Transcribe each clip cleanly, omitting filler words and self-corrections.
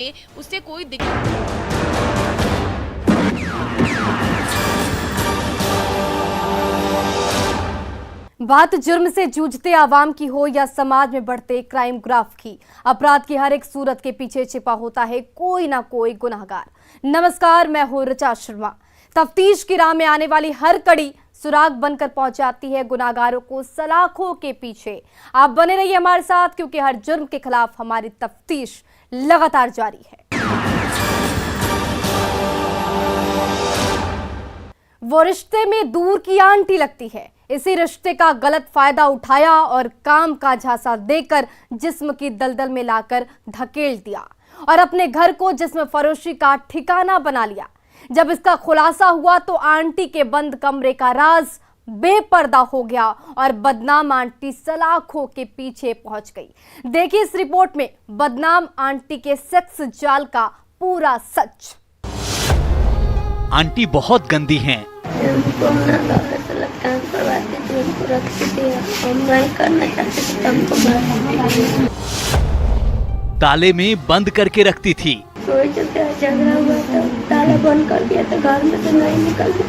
उससे कोई दिक्कत। बात जुर्म से जूझते आवाम की हो या समाज में बढ़ते क्राइम ग्राफ की, अपराध की हर एक सूरत के पीछे छिपा होता है कोई ना कोई गुनाहगार। नमस्कार, मैं हूं ऋचा शर्मा। तफ्तीश की राह में आने वाली हर कड़ी सुराग बनकर पहुंच जाती है गुनाहगारों को सलाखों के पीछे। आप बने रहिए हमारे साथ, क्योंकि हर जुर्म के खिलाफ हमारी तफ्तीश लगातार जारी है। वो रिश्ते में दूर की आंटी लगती है। इसी रिश्ते का गलत फायदा उठाया और काम का झांसा देकर जिस्म की दलदल में लाकर धकेल दिया और अपने घर को जिस्म फरोशी का ठिकाना बना लिया। जब इसका खुलासा हुआ तो आंटी के बंद कमरे का राज बेपर्दा हो गया और बदनाम आंटी सलाखों के पीछे पहुंच गई। देखिए इस रिपोर्ट में बदनाम आंटी के सेक्स जाल का पूरा सच। आंटी बहुत गंदी हैं। ताले में बंद करके रखती थी। झगड़ा हुआ था, ताला बंद कर दिया था, घर में से नहीं निकलती।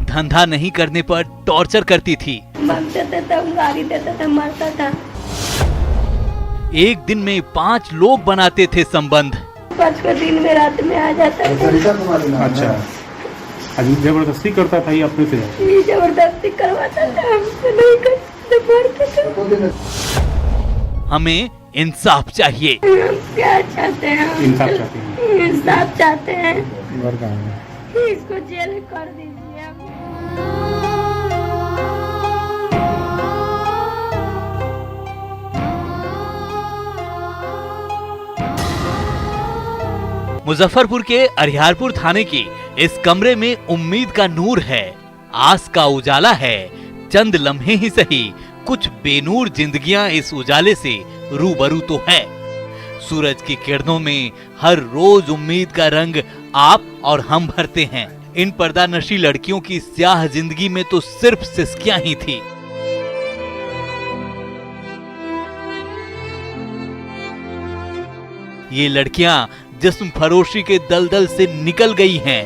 धंधा नहीं करने पर टॉर्चर करती थी। मांगते थे तब गाली देता था, मारता था। एक दिन में 5 लोग बनाते थे संबंध। 5 का दिन में रात में आ जाता था। अच्छा, अभी जबरदस्ती करता था ये अपने से? ये जबरदस्ती करवाता था, हमसे नहीं करते थे। हमें इंसाफ चाहिए। हम क्या चाहते हैं? इंसाफ चाहते हैं। इंसाफ चाहते हैं। घर कहाँ है? इसको जेल कर दीजिए। मुजफ्फरपुर के अरियारपुर थाने की इस कमरे में उम्मीद का नूर है, आस का उजाला है। चंद लम्हे ही सही, कुछ बेनूर जिंदगियां इस उजाले से रूबरू तो है। सूरज की किरणों में हर रोज उम्मीद का रंग आप और हम भरते हैं। इन पर्दानशी लड़कियों की स्याह जिंदगी में तो सिर्फ सिसकियां ही थी। ये लड़कियां जिस्म फरोशी के दलदल से निकल गई हैं।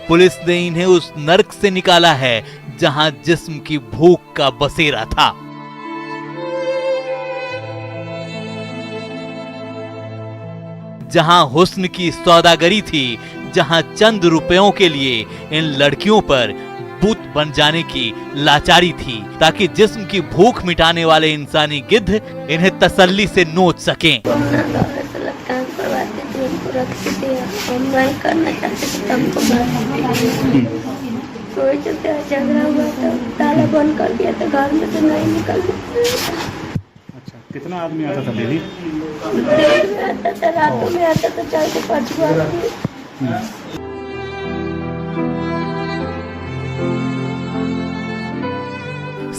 पुलिस ने इन्हें उस नर्क से निकाला है जहां जिस्म की भूख का बसेरा था। जहां हुस्न की सौदागरी थी, जहां चंद रुपयों के लिए इन लड़कियों पर बुत बन जाने की लाचारी थी, ताकि जिस्म की भूख मिटाने वाले इंसानी गिद्ध इन्हें तसल्ली से नोच सकें। रखते थे, हम नहीं करना चाहते थे, हमको कोई झगड़ा हुआ था, ताला बंद कर दिया था, घर में से नहीं निकलते। अच्छा, कितना आदमी आता था डेली? आता था, रातों में आता था, 4 से 5 आदमी।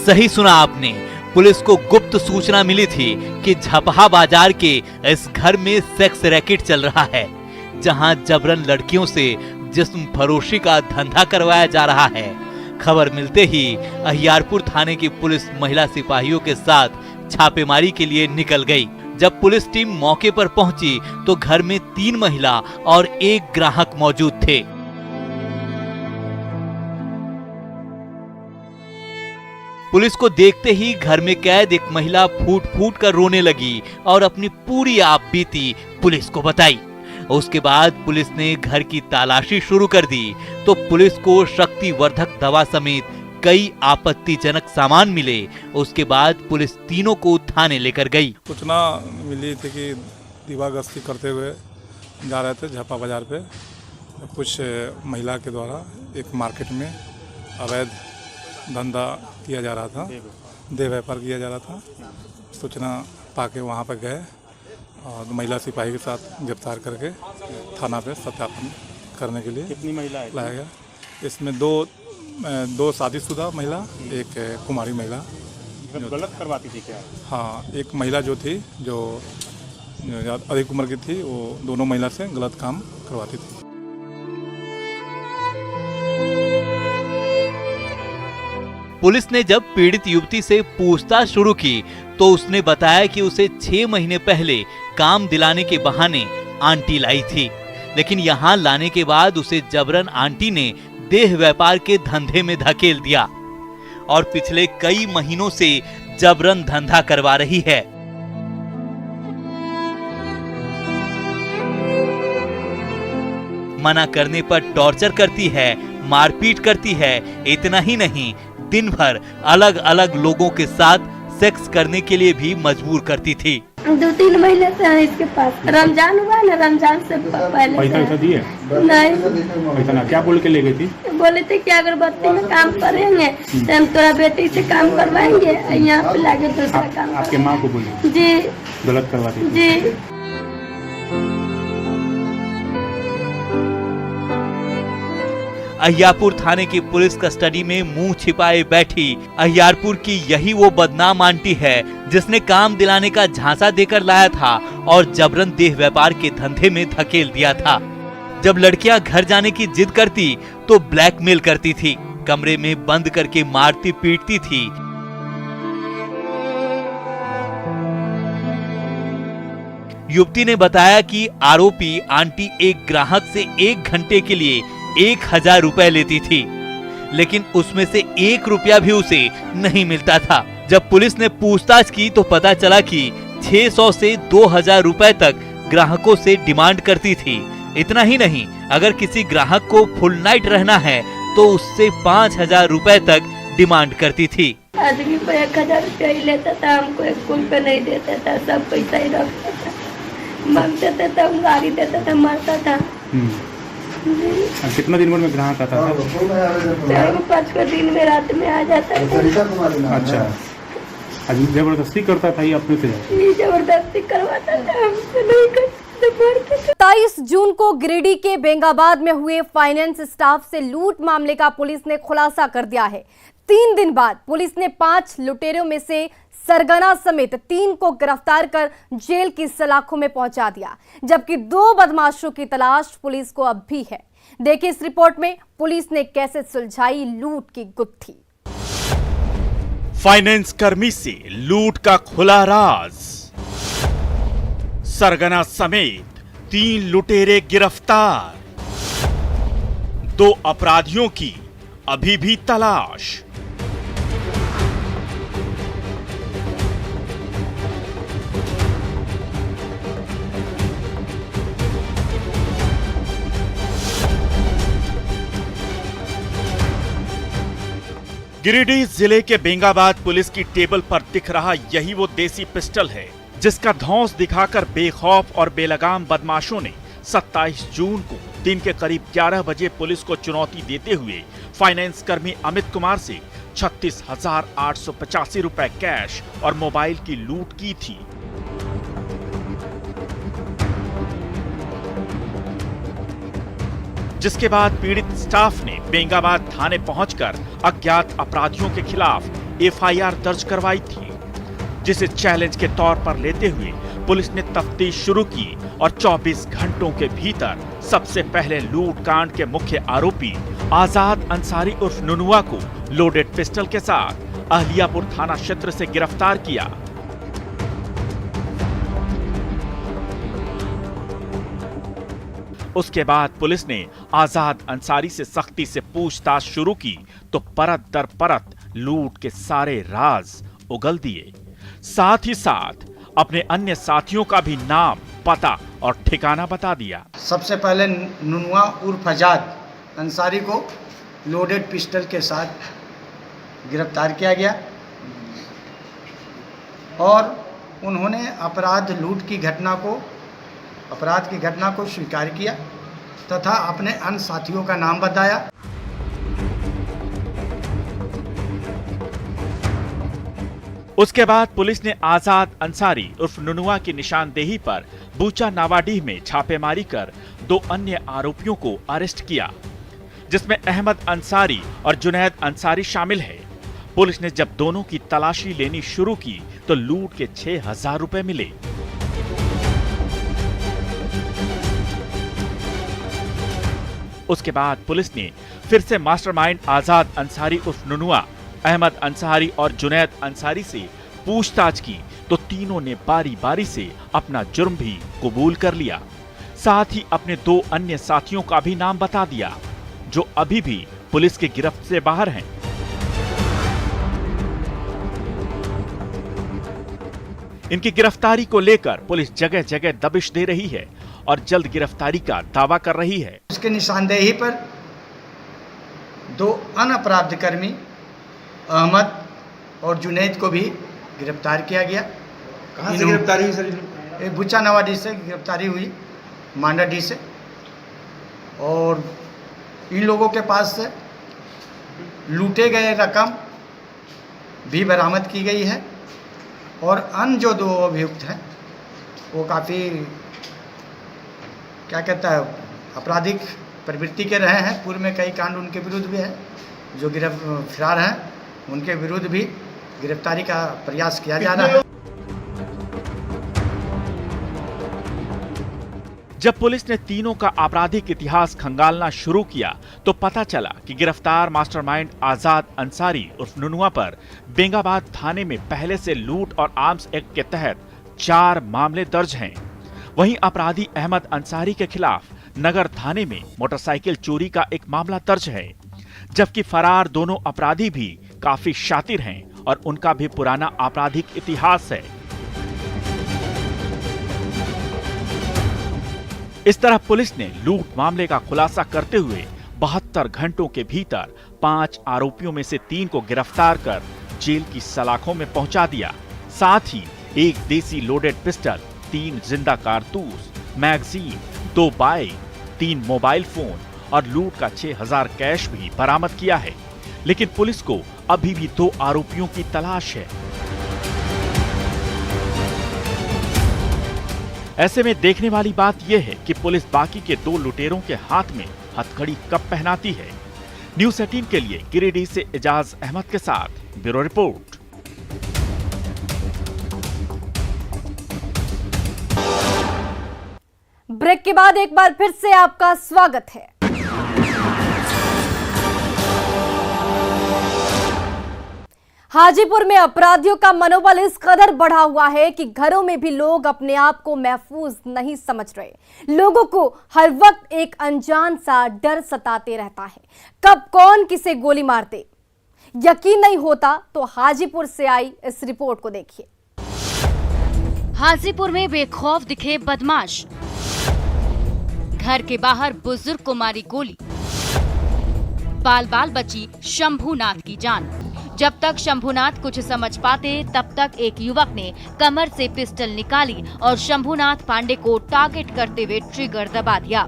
सही सुना आपने। पुलिस को गुप्त सूचना मिली थी कि झपहा बाजार के इस घर में सेक्स रैकेट चल रहा है, जहां जबरन लड़कियों से जिस्म फरोशी का धंधा करवाया जा रहा है। खबर मिलते ही अहियारपुर थाने की पुलिस महिला सिपाहियों के साथ छापेमारी के लिए निकल गई। जब पुलिस टीम मौके पर पहुंची तो घर में 3 महिला और 1 ग्राहक मौजूद थे। पुलिस को देखते ही घर में कैद एक महिला फूट फूट कर रोने लगी और अपनी पूरी आप बीती पुलिस को बताई। उसके बाद पुलिस ने घर की तलाशी शुरू कर दी तो पुलिस को शक्तिवर्धक दवा समेत कई आपत्तिजनक सामान मिले। उसके बाद पुलिस तीनों को थाने लेकर गई। सूचना मिली थी कि दीवागश्ती करते हुए जा रहे थे झपा बाजार पे। कुछ महिला के द्वारा एक मार्केट में अवैध धंधा किया जा रहा था, देह व्यापार किया जा रहा था। सूचना पाके वहाँ पर गए और महिला सिपाही के साथ गिरफ्तार करके थाना पे सत्यापन करने के लिए कितनी महिला लाया गया। इसमें दो शादीशुदा महिला, एक कुमारी महिला। गलत करवाती थी क्या? हाँ, एक महिला जो थी, जो अधिक उम्र की थी, वो दोनों महिला से गलत काम करवाती थी। पुलिस ने जब पीड़ित युवती से पूछताछ शुरू की तो उसने बताया कि उसे 6 महीने पहले काम दिलाने के बहाने आंटी लाई थी, लेकिन यहाँ लाने के बाद उसे जबरन आंटी ने देह व्यापार के धंधे में धकेल दिया और पिछले कई महीनों से जबरन धंधा करवा रही है। मना करने पर टॉर्चर करती है, मारपीट करती है। इतना ही नहीं, दिन भर अलग अलग लोगों के साथ सेक्स करने के लिए भी मजबूर करती थी। 2-3 महीने से है इसके पास। रमजान हुआ ना, रमजान से पहले पैसा से वैसा दिए? नहीं, पैसा ना, क्या बोल के ले गई थी? बोले थे कि अगरबत्ती में काम करेंगे तो हम तोरा बेटी से काम करवाएंगे, यहाँ पे लाके दूसरा काम आपके माँ को बोली जी गलत करवाती थी? जी। अहियापुर थाने की पुलिस कस्टडी में मुंह छिपाए बैठी अहियापुर की यही वो बदनाम आंटी है जिसने काम दिलाने का झांसा देकर लाया था और जबरन देह व्यापार के धंधे में धकेल दिया था। जब लड़कियां घर जाने की जिद करती तो ब्लैकमेल करती थी, कमरे में बंद करके मारती पीटती थी। युवती ने बताया कि आरोपी आंटी एक ग्राहक से 1 घंटे के लिए 1000 रुपए लेती थी, लेकिन उसमें से 1 रुपया भी उसे नहीं मिलता था। जब पुलिस ने पूछताछ की तो पता चला कि 600 से 2000 रुपए तक ग्राहकों से डिमांड करती थी। इतना ही नहीं, अगर किसी ग्राहक को फुल नाइट रहना है तो उससे 5000 रुपए तक डिमांड करती थी। आदमी को 1000 रुपया ही लेता था, हमको 1 रुपया नहीं देता था, सब पैसा ही रखता था। मांगते थे तब गाली देता था, मारता था। कितना दिन भर में ग्राहक आता था? 4-5 दिन में रात में आ जाता था। अच्छा, जबरदस्ती करता था ये अपने से? ये जबरदस्ती करवाता था, हमसे नहीं करते थे। 27 जून को गिरिडीह के बेंगाबाद में हुए फाइनेंस स्टाफ से लूट मामले का पुलिस ने खुलासा कर दिया है। 3 दिन बाद पुलिस ने 5 लुटेरों में से सरगना समेत 3 को गिरफ्तार कर जेल की सलाखों में पहुंचा दिया, जबकि 2 बदमाशों की तलाश पुलिस को अब भी है। देखिए इस रिपोर्ट में पुलिस ने कैसे सुलझाई लूट की गुत्थी। फाइनेंस कर्मी से लूट का खुला राज, सरगना समेत 3 लुटेरे गिरफ्तार, 2 अपराधियों की अभी भी तलाश। गिरिडीह जिले के बेंगाबाद पुलिस की टेबल पर दिख रहा यही वो देसी पिस्टल है जिसका धौंस दिखाकर बेखौफ और बेलगाम बदमाशों ने 27 जून को दिन के करीब 11 बजे पुलिस को चुनौती देते हुए फाइनेंस कर्मी अमित कुमार से 36,885 रुपए कैश और मोबाइल की लूट की थी। जिसके बाद पीड़ित स्टाफ ने बेंगाबाद थाने पहुंचकर अज्ञात अपराधियों के खिलाफ एफआईआर दर्ज करवाई थी, जिसे चैलेंज के तौर पर लेते हुए पुलिस ने तफ्तीश शुरू की और 24 घंटों के भीतर सबसे पहले लूट कांड के मुख्य आरोपी आजाद अंसारी उर्फ नुनुआ को लोडेड पिस्टल के साथ अहियापुर थाना क्षेत्र से गिरफ्तार किया। उसके बाद पुलिस ने आजाद अंसारी से सख्ती से पूछताछ शुरू की तो परत दर परत लूट के सारे राज उगल दिए। साथ ही साथ अपने अन्य साथियों का भी नाम, पता और ठिकाना बता दिया। सबसे पहले नुनुआ उर्फ आजाद अंसारी को लोडेड पिस्टल के साथ गिरफ्तार किया गया और उन्होंने अपराध की घटना को स्वीकार किया तथा अपने अन्य साथियों का नाम बताया। उसके बाद पुलिस ने आजाद अंसारी उर्फ नुनुआ की निशानदेही पर बूचा नावाडीह में छापेमारी कर 2 अन्य आरोपियों को अरेस्ट किया, जिसमें अहमद अंसारी और जुनैद अंसारी शामिल है। पुलिस ने जब दोनों की तलाशी लेनी शुरू की तो लूट के 6,000 रुपए मिले। उसके बाद पुलिस ने फिर से मास्टरमाइंड आजाद अंसारी उर्फ नुनुआ, अहमद अंसारी और जुनैद अंसारी से पूछताछ की तो तीनों ने बारी बारी से अपना जुर्म भी कबूल कर लिया। साथ ही अपने 2 अन्य साथियों का भी नाम बता दिया जो अभी भी पुलिस की गिरफ्त से बाहर हैं। इनकी गिरफ्तारी को लेकर पुलिस जगह जगह दबिश दे रही है और जल्द गिरफ्तारी का दावा कर रही है। उसके निशानदेही पर 2 अन्य अपराध कर्मी अहमद और जुनैद को भी गिरफ्तार किया गया। कहाँ से गिरफ्तारी हुई सर? ये बुच्चा नवाडी से गिरफ्तारी हुई, मांडाडी से। और इन लोगों के पास से लूटे गए रकम भी बरामद की गई है और अन्य जो 2 अभियुक्त हैं वो काफ़ी क्या कहता है आपराधिक प्रवृत्ति के रहे हैं। पूर्व में कई कांड उनके विरुद्ध भी है। जो फिरार हैं उनके विरुद्ध भी गिरफ्तारी का प्रयास किया जा रहा है। जब पुलिस ने तीनों का आपराधिक इतिहास खंगालना शुरू किया तो पता चला कि गिरफ्तार मास्टरमाइंड आजाद अंसारी उर्फ नुनुआ पर बेंगाबाद थाने में पहले से लूट और आर्म्स एक्ट के तहत 4 मामले दर्ज हैं। वहीं अपराधी अहमद अंसारी के खिलाफ नगर थाने में मोटरसाइकिल चोरी का एक मामला दर्ज है, जबकि फरार दोनों अपराधी भी काफी शातिर हैं और उनका भी पुराना आपराधिक इतिहास है। इस तरह पुलिस ने लूट मामले का खुलासा करते हुए 72 घंटों के भीतर 5 आरोपियों में से 3 को गिरफ्तार कर जेल की सलाखों में पहुंचा दिया। साथ ही 1 देसी लोडेड पिस्टल, 3 जिंदा कारतूस, मैगजीन, 2 बाइक, 3 मोबाइल फोन और लूट का 6000 कैश भी बरामद किया है। लेकिन पुलिस को अभी भी 2 आरोपियों की तलाश है। ऐसे में देखने वाली बात यह है कि पुलिस बाकी के 2 लुटेरों के हाथ में हथकड़ी कब पहनाती है। न्यूज़ 18 के लिए गिरिडीह से एजाज अहमद के साथ ब्यूरो रिपोर्ट। ब्रेक के बाद एक बार फिर से आपका स्वागत है। हाजीपुर में अपराधियों का मनोबल इस कदर बढ़ा हुआ है कि घरों में भी लोग अपने आप को महफूज नहीं समझ रहे। लोगों को हर वक्त एक अनजान सा डर सताते रहता है, कब कौन किसे गोली मार दे। यकीन नहीं होता तो हाजीपुर से आई इस रिपोर्ट को देखिए। हाजीपुर में बेखौफ दिखे बदमाश, घर के बाहर बुजुर्ग को मारी गोली, बाल बाल बची शंभूनाथ की जान। जब तक शंभूनाथ कुछ समझ पाते तब तक एक युवक ने कमर से पिस्टल निकाली और शंभूनाथ पांडे को टारगेट करते हुए ट्रिगर दबा दिया।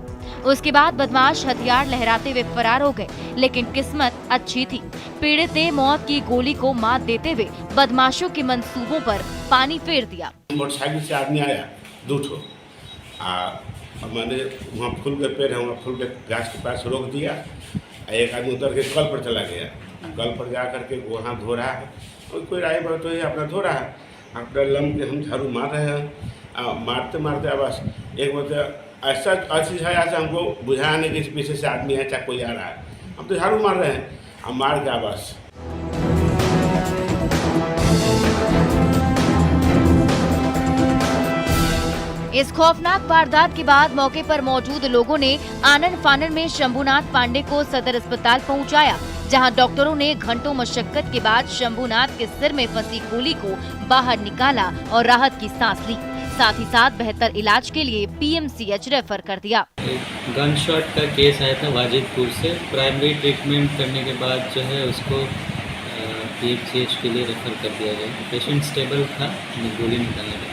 उसके बाद बदमाश हथियार लहराते हुए फरार हो गए, लेकिन किस्मत अच्छी थी। पीड़ित ने मौत की गोली को मात देते हुए बदमाशों के मंसूबों पर पानी फेर दिया। मोटरसाइकिल से आदमी आया 2 ठो, मैंने वहाँ फूल के पेड़ है, वहाँ फूल के गाछ के पास रोक दिया। एक आदमी उतर के कल पर चला गया। कल पर जा करके वहाँ धो रहा है, कोई राय बात तो अपना धो रहा है, अपना लम के हम झाड़ू मार रहे हैं। मारते मारते बस एक मतलब ऐसा चीज़ है, ऐसा हमको बुझाया नहीं कि इस पीछे से आदमी है चाहे कोई आ रहा है। हम तो झाड़ू मार रहे हैं, हम मार गया बस। इस खौफनाक वारदात के बाद मौके पर मौजूद लोगों ने आनन फानन में शंभूनाथ पांडे को सदर अस्पताल पहुंचाया, जहां डॉक्टरों ने घंटों मशक्कत के बाद शंभूनाथ के सिर में फंसी गोली को बाहर निकाला और राहत की सांस ली। साथ ही साथ बेहतर इलाज के लिए पीएमसीएच रेफर कर दिया। गन शॉट का केस आया था वाजिदपुर से। प्राइमरी ट्रीटमेंट करने के बाद जो है उसको पीएमसीएच के लिए रेफर कर दिया गया। पेशेंट स्टेबल था, गोली निकालने लगा।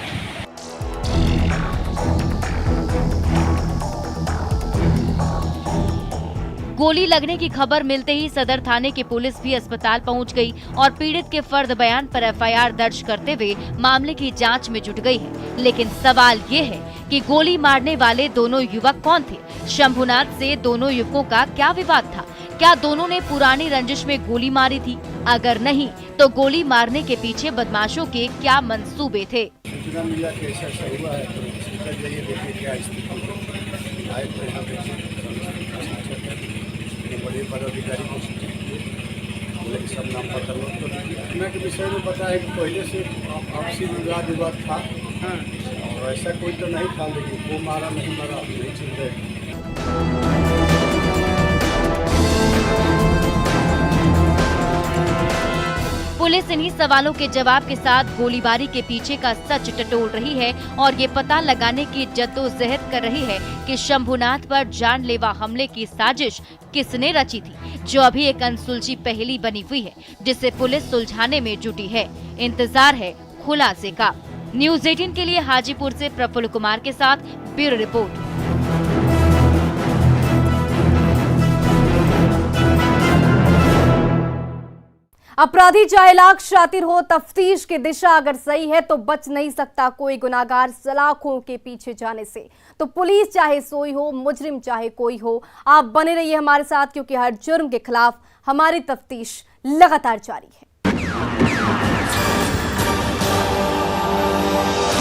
गोली लगने की खबर मिलते ही सदर थाने की पुलिस भी अस्पताल पहुंच गई और पीड़ित के फर्द बयान पर एफआईआर दर्ज करते हुए मामले की जांच में जुट गई है। लेकिन सवाल ये है कि गोली मारने वाले दोनों युवक कौन थे? शंभूनाथ से दोनों युवकों का क्या विवाद था? क्या दोनों ने पुरानी रंजिश में गोली मारी थी? अगर नहीं तो गोली मारने के पीछे बदमाशों के क्या मंसूबे थे? बड़े पदाधिकारी को सब नाम पता घटना के विषय में पता है कि पहले से आपसी विवाद था। और ऐसा कोई तो नहीं था, लेकिन वो मारा नहीं मारा नहीं चल रहे। पुलिस इन्हीं सवालों के जवाब के साथ गोलीबारी के पीछे का सच टटोल रही है और ये पता लगाने की जद्दोजहद कर रही है कि शंभुनाथ पर जानलेवा हमले की साजिश किसने रची थी, जो अभी एक अनसुलझी पहेली बनी हुई है, जिसे पुलिस सुलझाने में जुटी है। इंतजार है खुलासे का। न्यूज़ 18 के लिए हाजीपुर से प्रफुल्ल कुमार के साथ ब्यूरो रिपोर्ट। अपराधी चाहे लाख शातिर हो, तफ्तीश की दिशा अगर सही है तो बच नहीं सकता कोई गुनाहगार सलाखों के पीछे जाने से। तो पुलिस चाहे सोई हो, मुजरिम चाहे कोई हो, आप बने रहिए हमारे साथ, क्योंकि हर जुर्म के खिलाफ हमारी तफ्तीश लगातार जारी है।